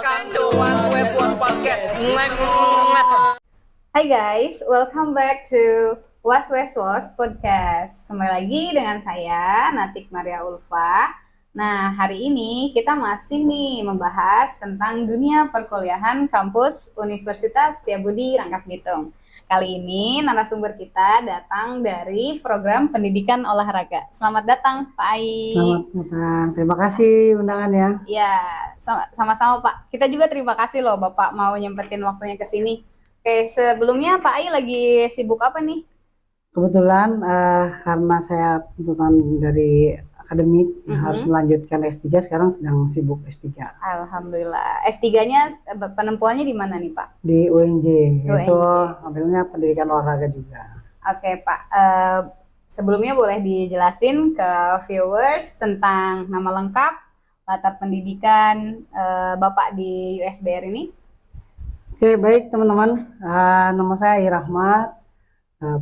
Welcome to One Web One Podcast. Hai guys, welcome back to Was Wes Was Podcast. Kembali lagi dengan saya Natik Maria Ulfa. Nah, hari ini kita masih nih membahas tentang dunia perkuliahan kampus Universitas Setiabudi Rangkas Bitung. Kali ini narasumber kita datang dari program pendidikan olahraga. Selamat datang Pak Ai. Selamat datang, terima kasih undangannya. Ya, sama-sama Pak. Kita juga terima kasih loh Bapak mau nyempetin waktunya ke sini. Oke, sebelumnya Pak Ai lagi sibuk apa nih? Kebetulan karena saya tuntutan dari akademik harus melanjutkan S3, sekarang sedang sibuk S3. Alhamdulillah. S3-nya penempuhannya di mana nih Pak? Di UNJ, itu UNJ. ambilnya pendidikan olahraga juga. Oke Pak, sebelumnya boleh dijelasin ke viewers tentang nama lengkap, latar pendidikan Bapak di USBR ini? Oke, baik teman-teman, nama saya Ai Rahmat,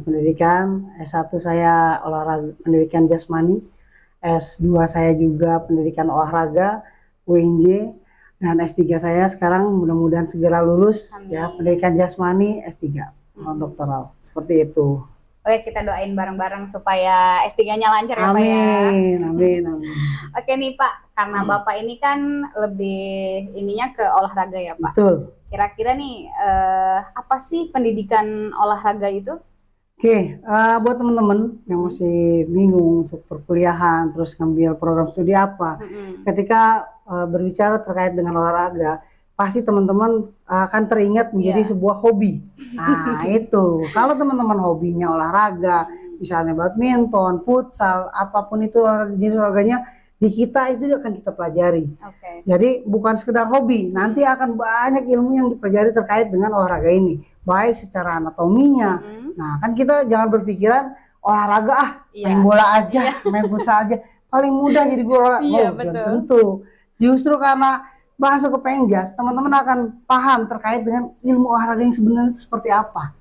pendidikan S1 saya olahraga pendidikan jasmani, S2 saya juga pendidikan olahraga UNJ, dan S3 saya sekarang mudah-mudahan segera lulus. Amin. Ya, pendidikan jasmani S3 doktoral, seperti itu. Oke, kita doain bareng-bareng supaya S3-nya lancar ya Pak ya. Amin, amin, amin. Oke nih Pak, karena Bapak ini kan lebih ininya ke olahraga ya Pak. Betul. Kira-kira nih apa sih pendidikan olahraga itu? Oke, buat teman-teman yang masih bingung untuk perkuliahan, terus ngambil program studi apa, ketika berbicara terkait dengan olahraga, pasti teman-teman akan teringat menjadi sebuah hobi. Nah, itu. Kalau teman-teman hobinya olahraga, misalnya badminton, futsal, apapun itu jenis olahraganya, di kita itu akan kita pelajari. Oke. Jadi bukan sekedar hobi, nanti akan banyak ilmu yang dipelajari terkait dengan olahraga ini, baik secara anatominya. Nah, kan kita jangan berpikiran olahraga main bola aja, main futsal aja, paling mudah jadi guru olahraga. Iya, Belum betul. tentu. Justru karena masuk ke Penjas, teman-teman akan paham terkait dengan ilmu olahraga yang sebenarnya itu seperti apa.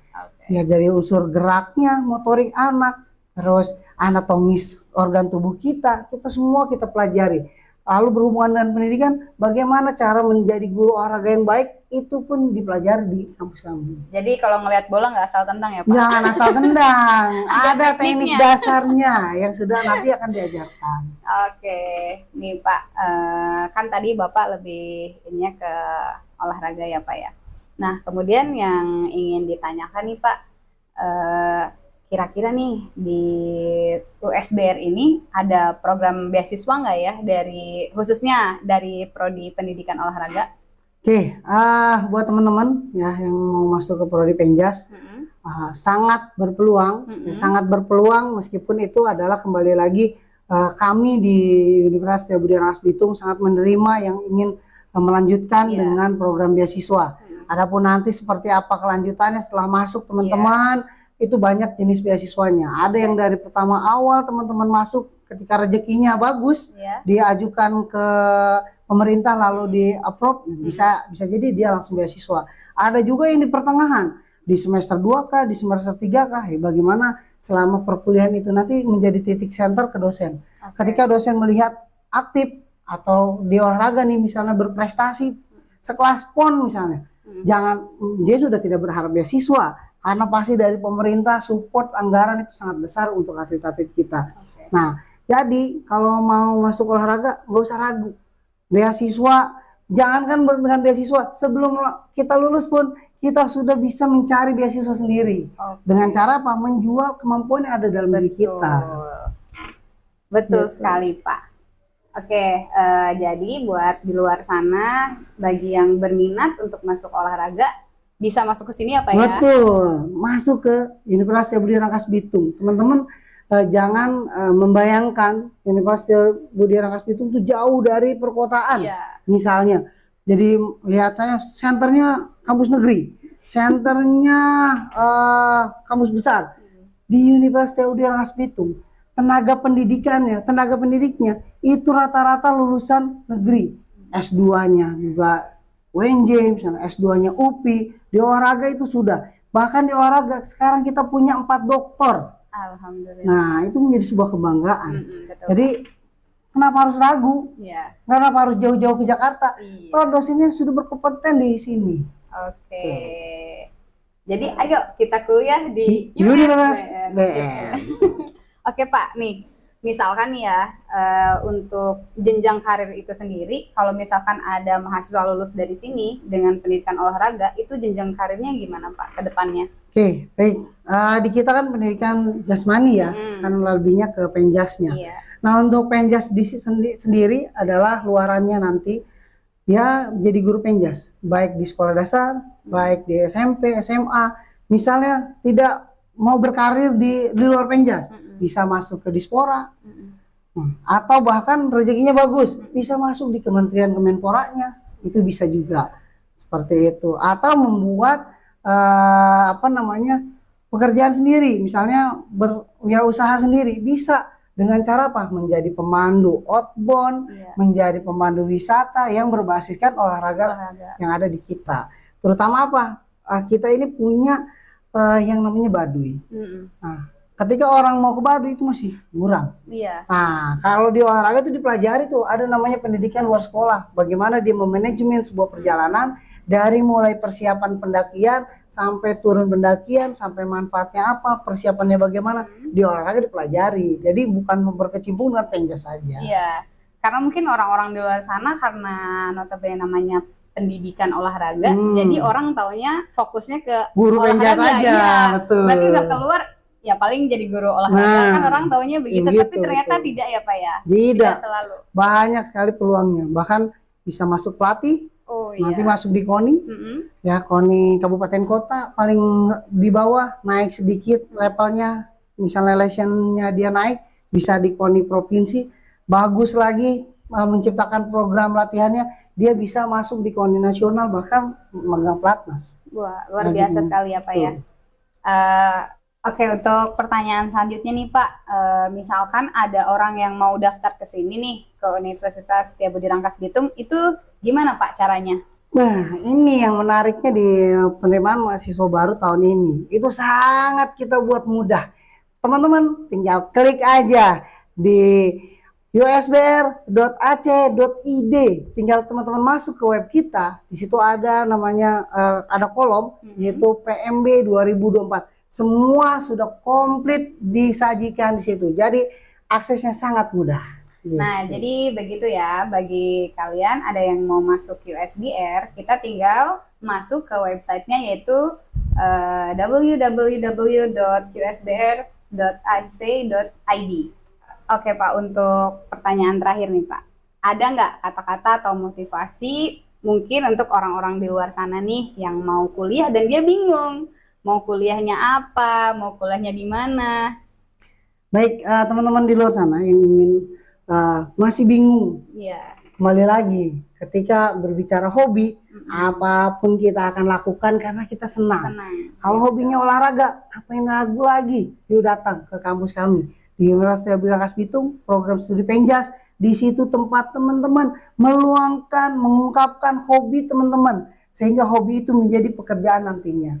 Ya, dari unsur geraknya, motorik anak, terus anatomis organ tubuh kita semua kita pelajari. Lalu berhubungan dengan pendidikan, bagaimana cara menjadi guru olahraga yang baik, itu pun dipelajari di kampus kami. Jadi kalau ngelihat bola nggak asal tendang ya Pak? Jangan asal tendang, ada teknik tekniknya. dasarnya yang sudah nanti akan diajarkan. Oke, nih Pak, kan tadi Bapak lebih ininya ke olahraga ya Pak ya. Nah, kemudian yang ingin ditanyakan nih Pak, kira-kira nih di USBR ini ada program beasiswa nggak ya khususnya dari Prodi Pendidikan Olahraga? Oke, buat teman-teman ya yang mau masuk ke Prodi Penjas, sangat berpeluang, sangat berpeluang meskipun itu adalah kembali lagi kami di Universitas Setiabudi Rangkas Bitung sangat menerima yang ingin melanjutkan dengan program beasiswa. Adapun nanti seperti apa kelanjutannya setelah masuk teman-teman, itu banyak jenis beasiswanya. Ada yang dari pertama awal teman-teman masuk ketika rezekinya bagus, dia ajukan ke pemerintah lalu di approve, bisa jadi dia langsung beasiswa. Ada juga yang di pertengahan, di semester 2 kah, di semester 3 kah, bagaimana selama perkuliahan itu nanti menjadi titik center ke dosen. Ketika dosen melihat aktif atau di olahraga nih misalnya berprestasi sekelas PON misalnya, jangan, dia sudah tidak berharap beasiswa karena pasti dari pemerintah support anggaran itu sangat besar untuk atlet-atlet kita. Nah, jadi kalau mau masuk olahraga nggak usah ragu. Beasiswa, jangankan dengan beasiswa, sebelum kita lulus pun kita sudah bisa mencari beasiswa sendiri. Dengan cara apa? Menjual kemampuan yang ada dalam diri kita. Betul sekali Pak. Oke, jadi buat di luar sana, bagi yang berminat untuk masuk olahraga, bisa masuk ke sini apa ya? Betul, masuk ke Universitas Setiabudi Rangkas Bitung. Teman-teman jangan membayangkan Universitas Setiabudi Rangkas Bitung itu jauh dari perkotaan. Misalnya, jadi lihat saya senternya kampus negeri, senternya kampus besar. Di Universitas Setiabudi Rangkas Bitung, tenaga pendidiknya itu rata-rata lulusan negeri. S2-nya juga UNJ, misalnya S2-nya UPI, di olahraga itu sudah. Bahkan di olahraga sekarang kita punya 4 doktor. Alhamdulillah. Nah, itu menjadi sebuah kebanggaan. Jadi kenapa harus ragu? Iya. Kenapa harus jauh-jauh ke Jakarta? Iya. Toh dosennya sudah berkompeten di sini. Oke. Jadi ayo kita kuliah di USBR. Oke Pak, nih misalkan nih ya untuk jenjang karir itu sendiri, kalau misalkan ada mahasiswa lulus dari sini dengan pendidikan olahraga, itu jenjang karirnya gimana Pak ke depannya? Oke, baik. Di kita kan pendidikan jasmani ya, kan lebihnya ke penjasnya. Iya. Nah untuk penjas di sendiri adalah luarannya nanti dia jadi guru penjas, baik di sekolah dasar, baik di SMP, SMA. Misalnya tidak mau berkarir di luar penjas, bisa masuk ke Dispora, atau bahkan rezekinya bagus, bisa masuk di Kementerian Kemenporanya, itu bisa juga seperti itu. Atau membuat pekerjaan sendiri, misalnya berwirausaha sendiri, bisa dengan cara apa? Menjadi pemandu outbound, menjadi pemandu wisata yang berbasiskan olahraga yang ada di kita. Terutama apa? Kita ini punya yang namanya Baduy. Nah, ketika orang mau ke Baduy itu masih kurang. Iya. Nah, kalau di olahraga itu dipelajari tuh ada namanya pendidikan luar sekolah. Bagaimana dia memanajemen sebuah perjalanan dari mulai persiapan pendakian sampai turun pendakian sampai manfaatnya apa, persiapannya bagaimana, di olahraga dipelajari. Jadi bukan berkecimpung dengan penjas saja. Iya. Karena mungkin orang-orang di luar sana karena notabene namanya pendidikan olahraga, jadi orang taunya fokusnya ke guru penjas olahraga. aja, Iya. betul. Berarti udah keluar ya paling jadi guru olahraga, kan orang taunya begitu, tapi ternyata tidak ya Pak ya? Tidak selalu. Banyak sekali peluangnya, bahkan bisa masuk pelatih, nanti masuk di KONI, ya KONI kabupaten kota paling di bawah, naik sedikit levelnya, misalnya lesionnya dia naik, bisa di KONI provinsi, bagus lagi menciptakan program latihannya, dia bisa masuk di KONI nasional, bahkan memegang pelatnas. Wah, luar biasa sekali ya Pak ya. Oke, untuk pertanyaan selanjutnya nih Pak, misalkan ada orang yang mau daftar ke sini nih, ke Universitas Setiabudi Rangkas Bitung, itu gimana Pak caranya? Nah, ini yang menariknya di penerimaan mahasiswa baru tahun ini. Itu sangat kita buat mudah. Teman-teman tinggal klik aja di usbr.ac.id. Tinggal teman-teman masuk ke web kita. Di situ ada namanya ada kolom yaitu PMB 2024. Semua sudah komplit disajikan di situ. Jadi aksesnya sangat mudah. Nah, jadi begitu ya, bagi kalian ada yang mau masuk USBR, kita tinggal masuk ke websitenya yaitu www.usbr.ac.id. Oke Pak, untuk pertanyaan terakhir nih Pak, ada nggak kata-kata atau motivasi mungkin untuk orang-orang di luar sana nih yang mau kuliah dan dia bingung mau kuliahnya apa, mau kuliahnya di mana? Baik, teman-teman di luar sana yang ingin masih bingung, kembali lagi ketika berbicara hobi, apapun kita akan lakukan karena kita senang. Kalau hobinya olahraga, ngapain ragu lagi? Yuk datang ke kampus kami di Universitas Setiabudi Rangkas Bitung, program studi penjas. Di situ tempat teman-teman meluangkan, mengungkapkan hobi teman-teman sehingga hobi itu menjadi pekerjaan nantinya.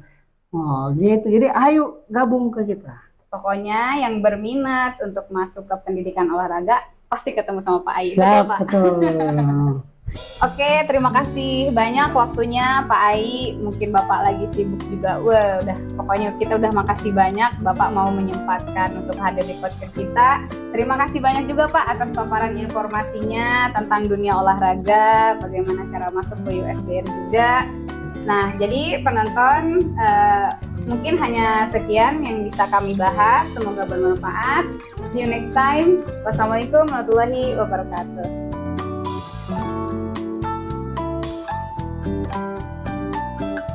Oh gitu, jadi ayo gabung ke kita. Pokoknya yang berminat untuk masuk ke pendidikan olahraga pasti ketemu sama Pak Ai. Siap, betul Pak? Betul. Oke, terima kasih banyak waktunya Pak Ai. Mungkin Bapak lagi sibuk juga. Wah, pokoknya kita udah makasih banyak Bapak mau menyempatkan untuk hadir di podcast kita. Terima kasih banyak juga Pak atas paparan informasinya tentang dunia olahraga, bagaimana cara masuk ke USBR juga. Nah, jadi penonton mungkin hanya sekian yang bisa kami bahas. Semoga bermanfaat. See you next time. Wassalamualaikum warahmatullahi wabarakatuh.